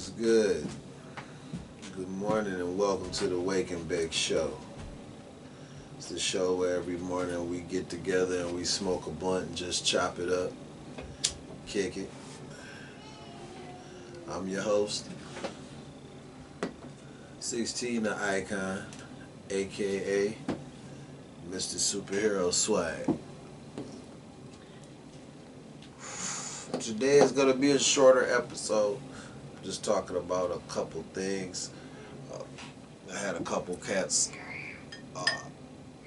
What's good? Good morning and welcome to the Wake and Bake Show. It's the show where every morning we get together and we smoke a blunt and just chop it up, kick it. I'm your host, 16 the Icon, aka Mr. Superhero Swag. Today is going to be a shorter episode, just talking about a couple things. I had a couple cats,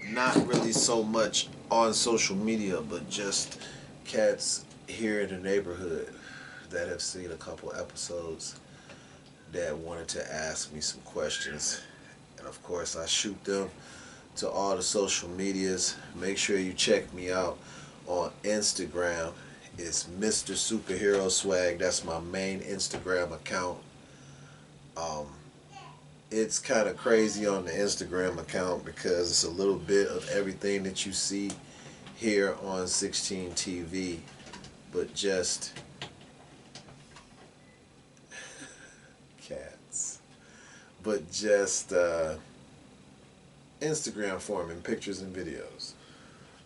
not really so much on social media, but just cats here in the neighborhood that have seen a couple episodes that wanted to ask me some questions. And of course, I shoot them to all the social medias. Make sure you check me out on Instagram. It's Mr. Superhero Swag. That's my main Instagram account. It's kind of crazy on the Instagram account because it's a little bit of everything that you see here on 16 TV, but just cats. But just Instagram forming pictures and videos.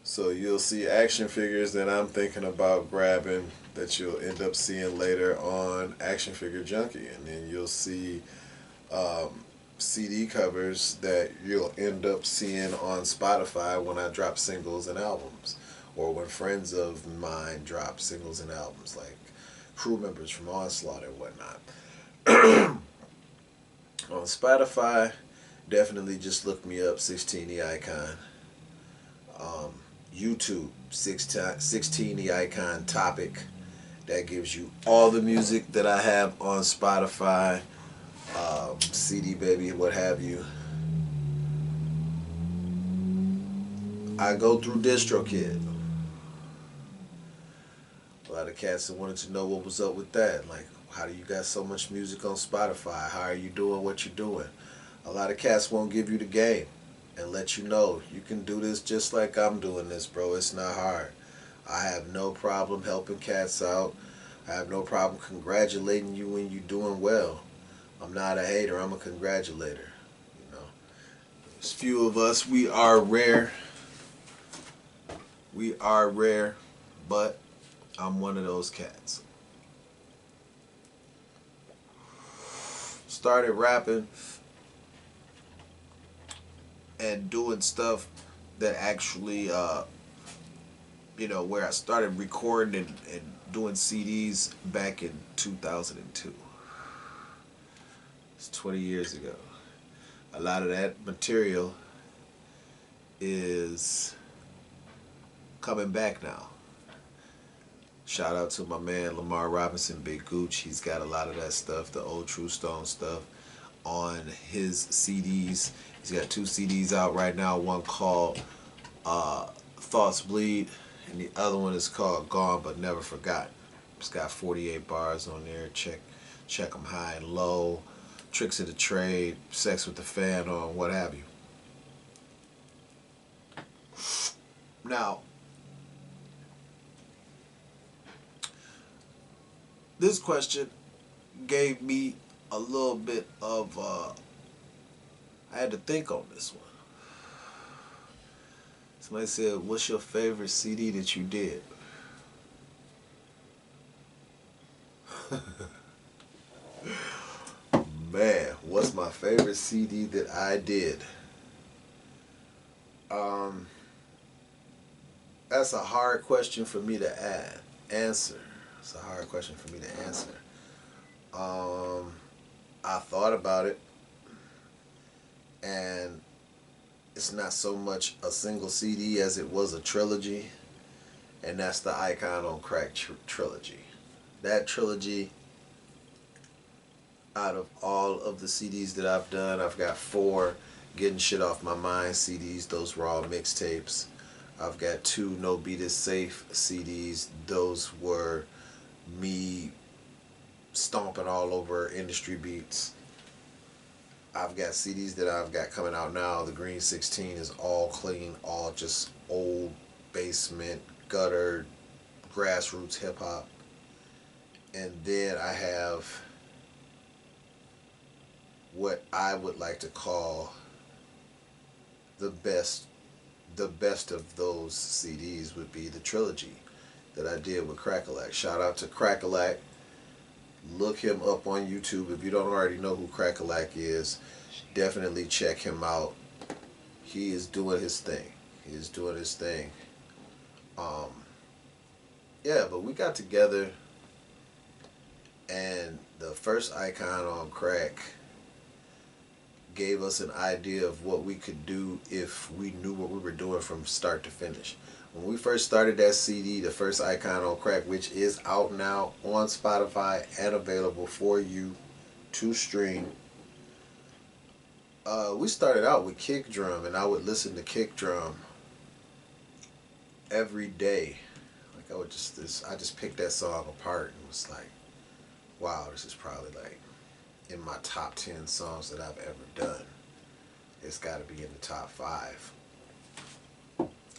So you'll see action figures that I'm thinking about grabbing that you'll end up seeing later on Action Figure Junkie. And then you'll see CD covers that you'll end up seeing on Spotify when I drop singles and albums. Or when friends of mine drop singles and albums, like crew members from Onslaught and whatnot. On Spotify, definitely just look me up, 16 the Icon. YouTube, 16 the Icon Topic. That gives you all the music that I have on Spotify, CD Baby, what have you. I go through DistroKid. A lot of cats that wanted to know what was up with that. Like, how do you got so much music on Spotify? How are you doing what you're doing? A lot of cats won't give you the game and let you know you can do this just like I'm doing this, bro. It's not hard. I have no problem helping cats out. I have no problem congratulating you when you're doing well. I'm not a hater. I'm a congratulator. You know, there's few of us. We are rare. We are rare, but I'm one of those cats. Started rapping and doing stuff that actually, where I started recording and doing CDs back in 2002. It's 20 years ago. A lot of that material is coming back now. Shout out to my man Lamar Robinson, Big Gooch. He's got a lot of that stuff, the old True Stone stuff, on his CDs. He's got 2 CDs out right now. One called Thoughts Bleed, and the other one is called Gone But Never Forgotten. It's got 48 bars on there. Check them high and low. Tricks of the Trade, Sex with the Fan on, what have you. Now, this question gave me a little bit of, I had to think on this one. Somebody said, what's your favorite CD that you did? Man, what's my favorite CD that I did? That's a hard question for me to answer. It's a hard question for me to answer. I thought about it, and it's not so much a single CD as it was a trilogy, and that's the Icon on Crack trilogy. That trilogy, out of all of the CDs that I've done, I've got 4 Getting Shit Off My Mind CDs. Those were all mixtapes. I've got 2 No Beat Is Safe CDs. Those were me stomping all over industry beats. I've got CDs that I've got coming out now. The Green 16 is all clean, all just old basement, gutter, grassroots hip hop. And then I have what I would like to call the best of those CDs would be the trilogy that I did with Crackalack. Shout out to Crackalack. Look him up on YouTube. If you don't already know who Crackalack is, definitely check him out. He is doing his thing. He is doing his thing. Um, yeah, but we got together, and the first Icon on Crack gave us an idea of what we could do if we knew what we were doing from start to finish. When we first started that CD, the first Icon on Crack, which is out now on Spotify and available for you to stream, we started out with kick drum, and I would listen to kick drum every day. Like I just picked that song apart and was like, wow, this is probably like in my top 10 songs that I've ever done. It's got to be in the top 5.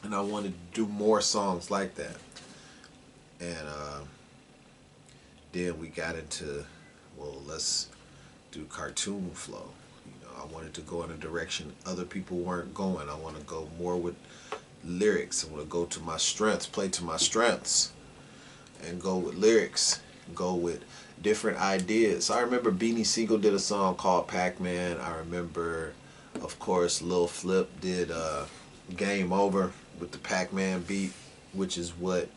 And I wanted to do more songs like that. And then we got into, well, let's do cartoon flow. You know, I wanted to go in a direction other people weren't going. I want to go more with lyrics. I want to go to my strengths, play to my strengths, and go with lyrics, go with different ideas. I remember Beanie Siegel did a song called Pac-Man. I remember, of course, Lil Flip did Game Over with the Pac-Man beat, which is what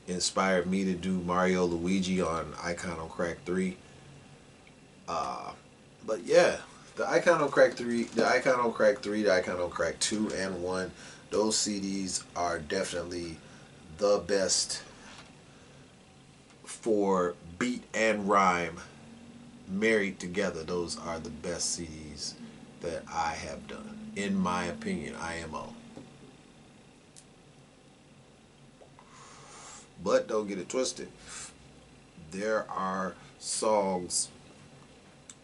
inspired me to do Mario Luigi on Icon on Crack 3. But yeah, the Icon on Crack 3, the Icon on Crack 3, the Icon on Crack 2 and 1, those CDs are definitely the best for beat and rhyme married together. Those are the best CDs that I have done, in my opinion. IMO. But don't get it twisted. There are songs,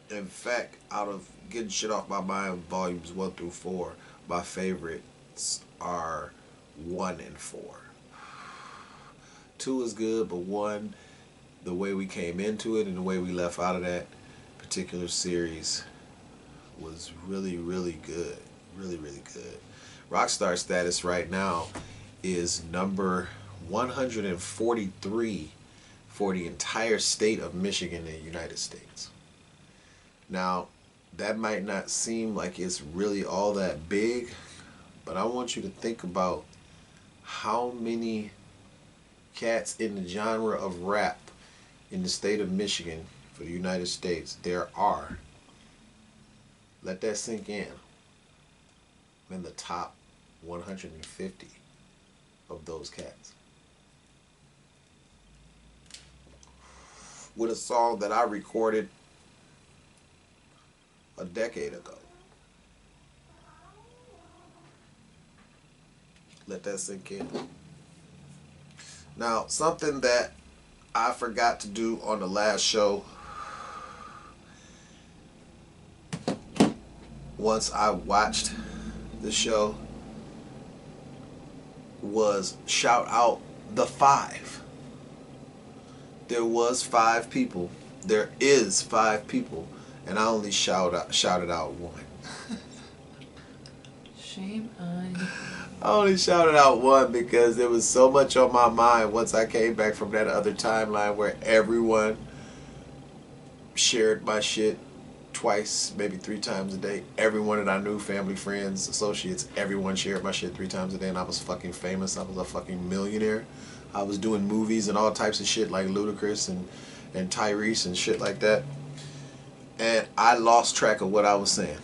in fact, out of Getting Shit Off My Mind volumes 1 through 4, my favorites are 1 and 4. 2 is good, but 1, the way we came into it and the way we left out of that particular series was really, really good. Really, really good. Rockstar Status right now is number 143 for the entire state of Michigan in the United States. Now, that might not seem like it's really all that big, but I want you to think about how many cats in the genre of rap in the state of Michigan for the United States there are. Let that sink in. I'm in the top 150 of those cats. With a song that I recorded a decade ago. Let that sink in. Now, something that I forgot to do on the last show, once I watched the show, was shout out the 5. There was 5 people. There is 5 people, and I only shouted out 1. Shame on you. I only shouted out 1 because there was so much on my mind once I came back from that other timeline where everyone shared my shit twice, maybe 3 times a day. Everyone that I knew, family, friends, associates, everyone shared my shit 3 times a day, and I was fucking famous. I was a fucking millionaire. I was doing movies and all types of shit like Ludacris and Tyrese and shit like that. And I lost track of what I was saying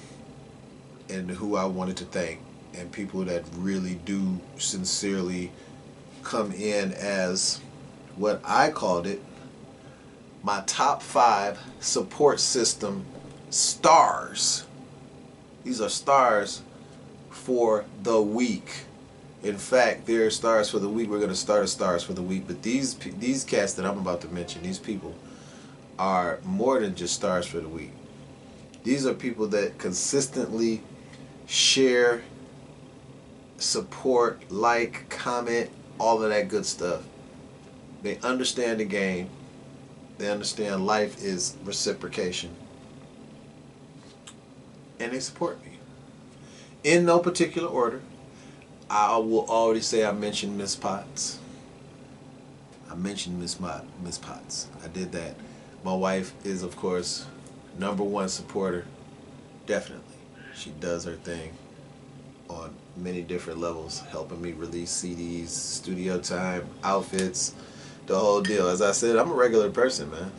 and who I wanted to thank, and people that really do sincerely come in as what I called it, my top 5 support system stars. These are stars for the week. In fact, they're stars for the week. We're going to start as stars for the week, but these cats that I'm about to mention, these people, are more than just stars for the week. These are people that consistently share, support, like, comment, all of that good stuff. They understand the game. They understand life is reciprocation. and they support me. In no particular order. I will already say I mentioned Miss Potts. I mentioned Miss Potts. I did that. My wife is, of course, #1 supporter. Definitely. She does her thing on many different levels, helping me release CDs, studio time, outfits, the whole deal. As I said, I'm a regular person, man.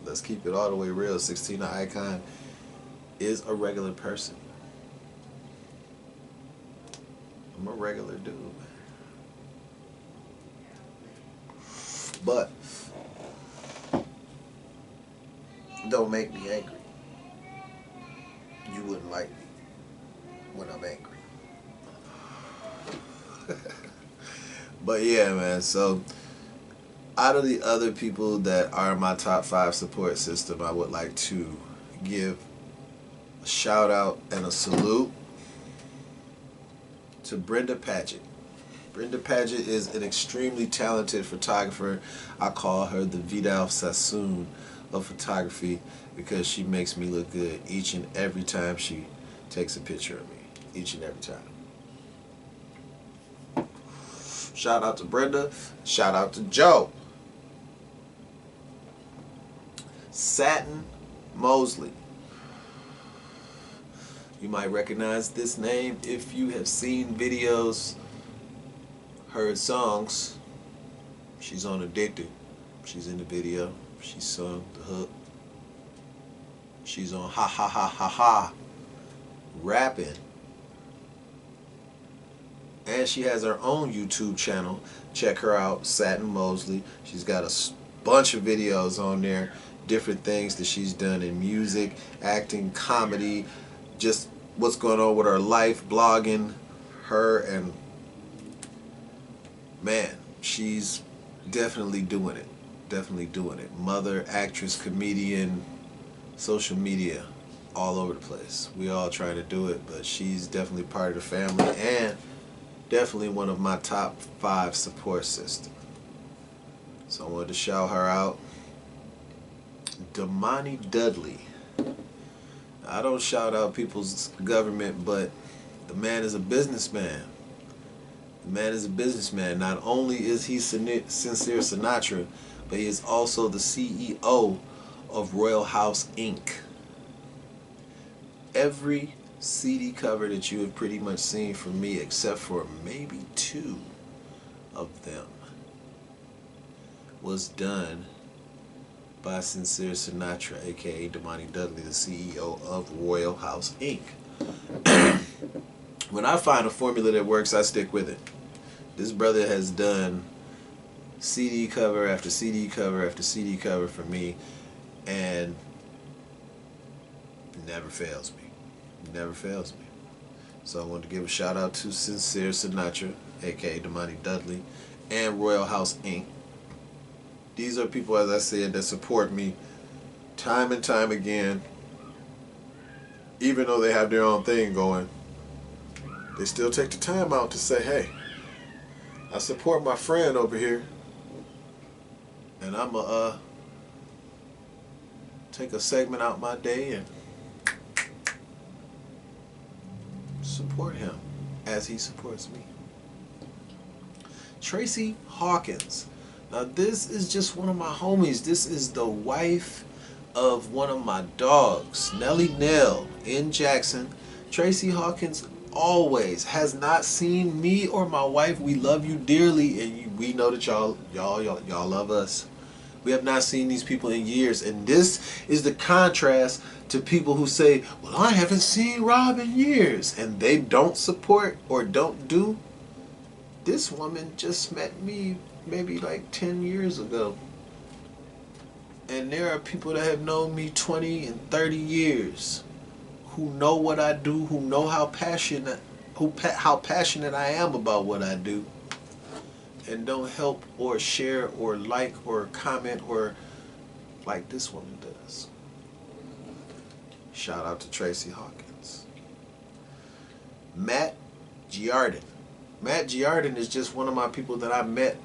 Let's keep it all the way real. 16 Icon is a regular person. I'm a regular dude, man. But don't make me angry. You wouldn't like me when I'm angry. But yeah, man, so out of the other people that are my top 5 support system, I would like to give a shout out and a salute to Brenda Paget. Brenda Paget is an extremely talented photographer. I call her the Vidal Sassoon of photography because she makes me look good each and every time she takes a picture of me. Each and every time. Shout out to Brenda. Shout out to Joe. Satin Mosley. You might recognize this name if you have seen videos, heard songs. She's on Addicted. She's in the video. She sung the hook. She's on Ha Ha Ha Ha Ha, rapping. And she has her own YouTube channel. Check her out, Satin Mosley. She's got a bunch of videos on there, different things that she's done in music, acting, comedy, just what's going on with her life, blogging, her, and man, she's definitely doing it. Definitely doing it. Mother, actress, comedian, social media, all over the place. We all try to do it, but she's definitely part of the family and definitely one of my top 5 support systems. So I wanted to shout her out. Damani Dudley. I don't shout out people's government, but the man is a businessman. The man is a businessman. Not only is he Sincere Sinatra, but he is also the CEO of Royal House Inc. Every CD cover that you have pretty much seen from me, except for maybe 2 of them, was done by Sincere Sinatra, aka Damani Dudley, the CEO of Royal House Inc. When I find a formula that works, I stick with it. This brother has done CD cover after CD cover after CD cover for me, and never fails me. Never fails me. So I want to give a shout out to Sincere Sinatra, aka Damani Dudley, and Royal House Inc. These are people, as I said, that support me time and time again. Even though they have their own thing going, they still take the time out to say, hey, I support my friend over here, and I'm going to take a segment out my day and support him as he supports me. Tracy Hawkins. Now this is just one of my homies. This is the wife of one of my dogs, Nellie Nell in Jackson. Tracy Hawkins always has not seen me or my wife. We love you dearly, and we know that y'all love us. We have not seen these people in years, and this is the contrast to people who say, well, I haven't seen Rob in years, and they don't support or don't do. This woman just met me maybe like 10 years ago, and there are people that have known me 20 and 30 years who know what I do, who know how passionate I am about what I do, and don't help or share or like or comment or like this woman does. Shout out to Tracy Hawkins. Matt Giardin. Matt Giardin is just one of my people that I met,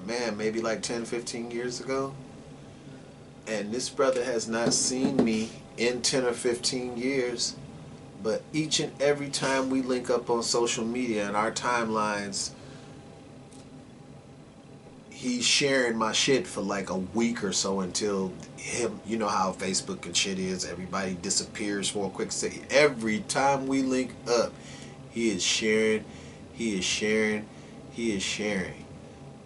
man, maybe like 10, 15 years ago. And this brother has not seen me in 10 or 15 years. But each and every time we link up on social media and our timelines, he's sharing my shit for like a week or so until him, you know how Facebook and shit is. Everybody disappears for a quick second. Every time we link up, he is sharing, he is sharing, he is sharing.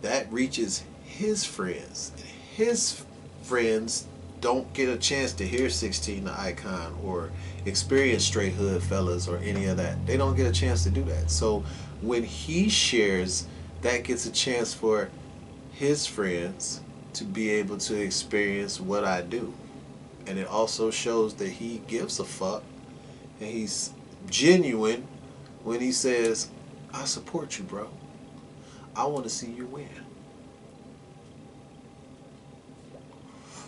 That reaches his friends. His friends don't get a chance to hear 16 the Icon or experience Straight Hood Fellas or any of that. They don't get a chance to do that. So when he shares, that gets a chance for his friends to be able to experience what I do. And it also shows that he gives a fuck and he's genuine when he says, I support you, bro. I want to see you win.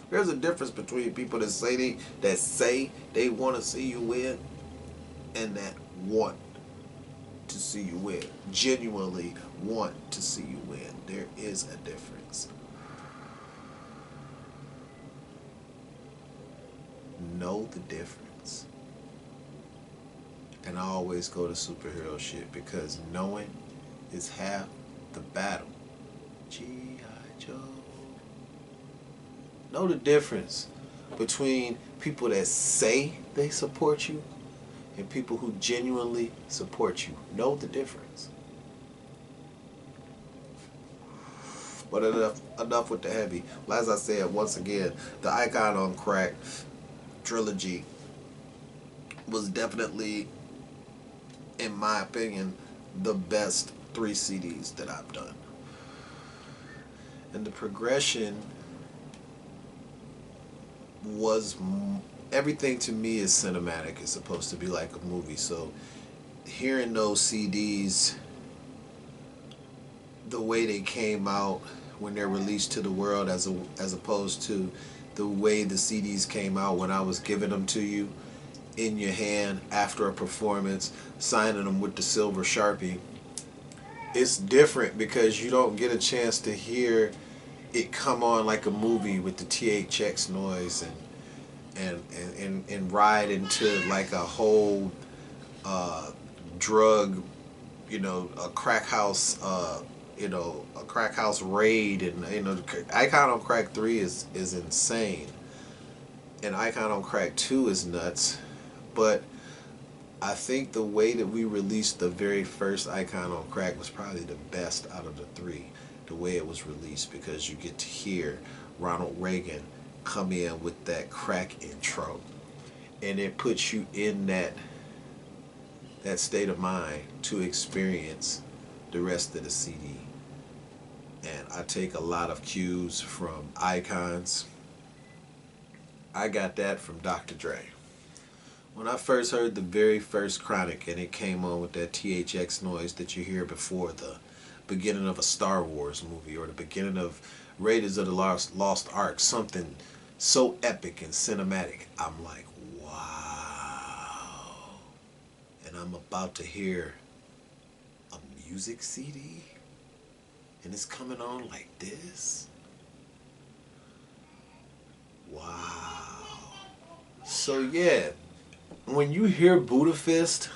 There's a difference between people that say they want to see you win and that want to see you win. Genuinely want to see you win. There is a difference. Know the difference. And I always go to superhero shit because knowing is half the battle. G.I. Joe. Know the difference between people that say they support you and people who genuinely support you. Know the difference. But enough with the heavy. As I said, once again, the Icon on Crack trilogy was definitely, in my opinion, the best 3 CDs that I've done. And the progression was, everything to me is cinematic. It's supposed to be like a movie. So hearing those CDs, the way they came out when they're released to the world as opposed to the way the CDs came out when I was giving them to you in your hand after a performance, signing them with the silver Sharpie, it's different because you don't get a chance to hear it come on like a movie with the THX noise and ride into like a whole drug, you know, a crack house, you know, a crack house raid, and you know, Icon on Crack 3 is insane, and Icon on Crack 2 is nuts, but I think the way that we released the very first Icon on Crack was probably the best out of the 3. The way it was released, because you get to hear Ronald Reagan come in with that crack intro, and it puts you in that state of mind to experience the rest of the CD. And I take a lot of cues from icons. I got that from Dr. Dre. When I first heard the very first Chronic and it came on with that THX noise that you hear before the beginning of a Star Wars movie or the beginning of Raiders of the Lost Ark, something so epic and cinematic, I'm like, wow. And I'm about to hear a music CD and it's coming on like this. Wow. So yeah, when you hear Buddha Fist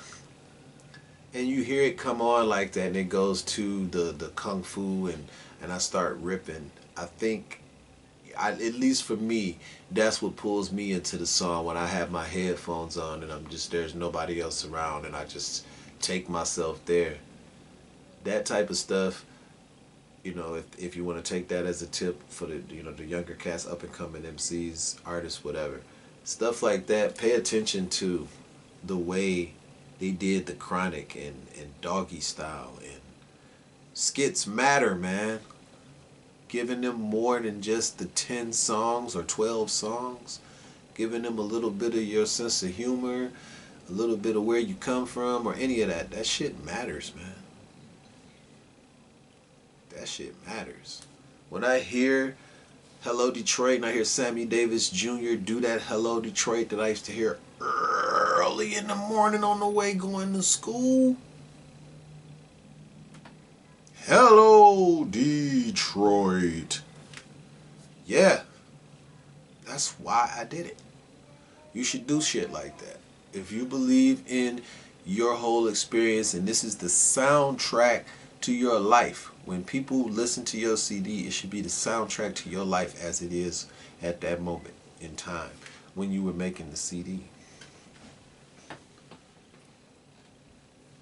and you hear it come on like that and it goes to the kung fu and I start ripping, I think, at least for me, that's what pulls me into the song when I have my headphones on and there's nobody else around and I just take myself there. That type of stuff, you know, if you want to take that as a tip for the, you know, the younger cats, up and coming MCs, artists, whatever, stuff like that, pay attention to the way they did the Chronic and Doggy Style, and skits matter, man. Giving them more than just the 10 songs or 12 songs, giving them a little bit of your sense of humor, a little bit of where you come from, or any of that shit matters, man. That shit matters. When I hear Hello Detroit and I hear Sammy Davis Jr. do that Hello Detroit that I used to hear early in the morning on the way going to school. Hello Detroit. Yeah, That's why I did it. You should do shit like that. If you believe in your whole experience and this is the soundtrack to your life, when people listen to your CD, it should be the soundtrack to your life as it is at that moment in time when you were making the CD.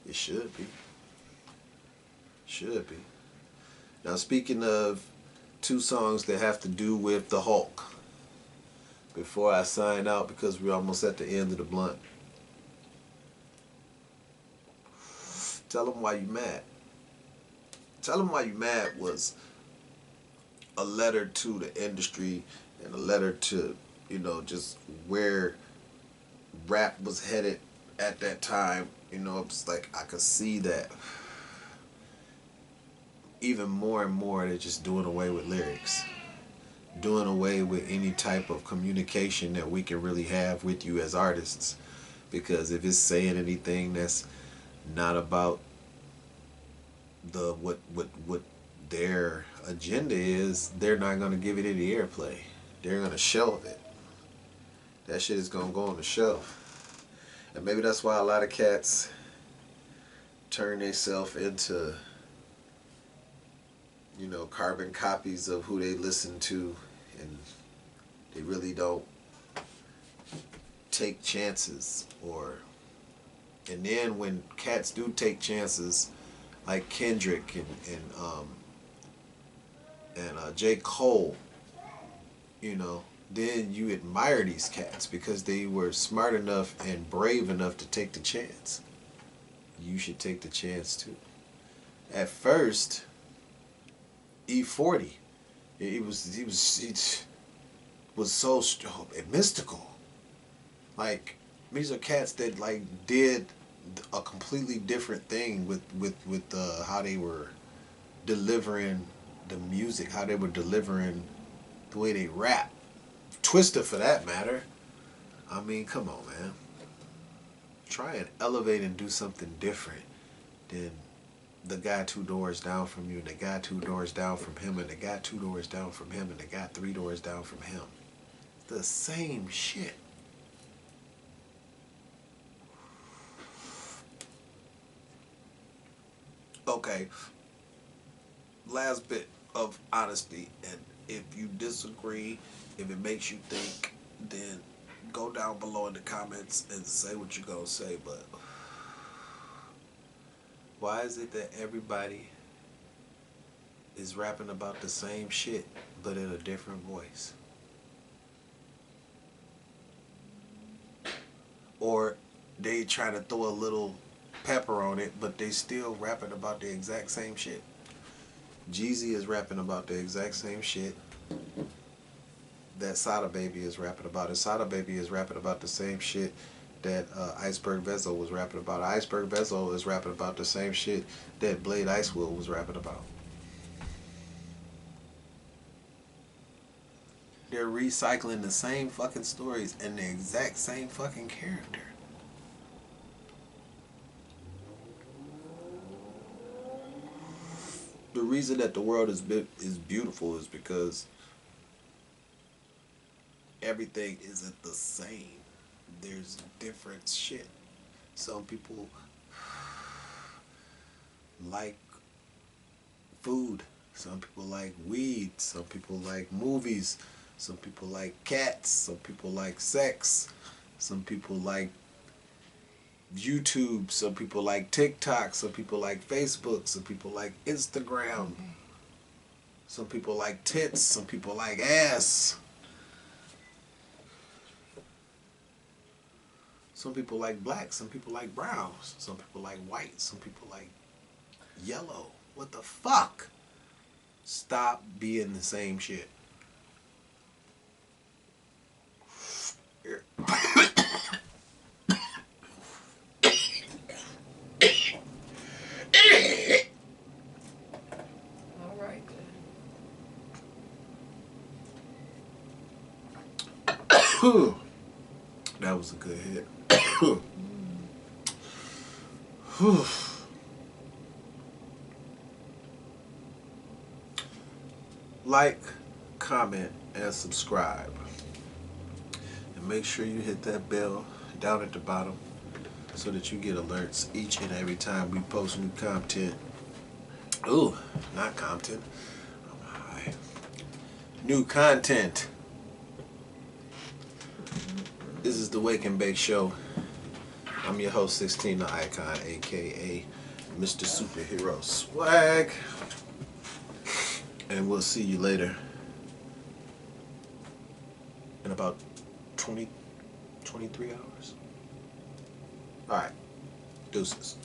It should be. Should be. Now, speaking of two songs that have to do with the Hulk, before I sign out, because we're almost at the end of the blunt, Tell Them Why You Mad. Tell Them Why You Mad was a letter to the industry and a letter to, just where rap was headed at that time. It's like I could see that even more and more they're just doing away with lyrics, doing away with any type of communication that we can really have with you as artists, because if it's saying anything that's not about the what their agenda is, they're not going to give it any airplay. They're going to shelve it. That shit is going to go on the shelf. And maybe that's why a lot of cats turn themselves into carbon copies of who they listen to, and they really don't take chances. And then when cats do take chances, like Kendrick and J. Cole, then you admire these cats because they were smart enough and brave enough to take the chance. You should take the chance too. At first, E40, he was so mystical. Like, these are cats that did a completely different thing with how they were delivering the music, how they were delivering the way they rap. Twista, for that matter. I mean, come on, man. Try and elevate and do something different than the guy 2 doors down from you, and the guy 2 doors down from him, and the guy 2 doors down from him, and the guy 3 doors down from him. The same shit. Okay. Last bit of honesty, and if you disagree, if it makes you think, then go down below in the comments and say what you're gonna say. But why is it that everybody is rapping about the same shit but in a different voice? Or they try to throw a little pepper on it, but they still rapping about the exact same shit. Jeezy is rapping about the exact same shit that Sada Baby is rapping about. And Sada Baby is rapping about the same shit that Iceberg Vezo was rapping about. Iceberg Vezo is rapping about the same shit that Blade Icewood was rapping about. They're recycling the same fucking stories and the exact same fucking character. The reason that the world is beautiful is because everything isn't the same. There's different shit. Some people like food. Some people like weed. Some people like movies. Some people like cats. Some people like sex. Some people like YouTube. Some people like TikTok. Some people like Facebook. Some people like Instagram. Some people like tits. Some people like ass. Some people like black. Some people like brown. Some people like white. Some people like yellow. What the fuck? Stop being the same shit. All right, then. That was a good hit. Like, comment, and subscribe. make sure you hit that bell down at the bottom so that you get alerts each and every time we post new content. Ooh, not content. New content. This is the Wake and Bake Show. I'm your host, 16 the Icon, aka Mr. Superhero Swag. And we'll see you later in about 23 hours. Alright, deuces.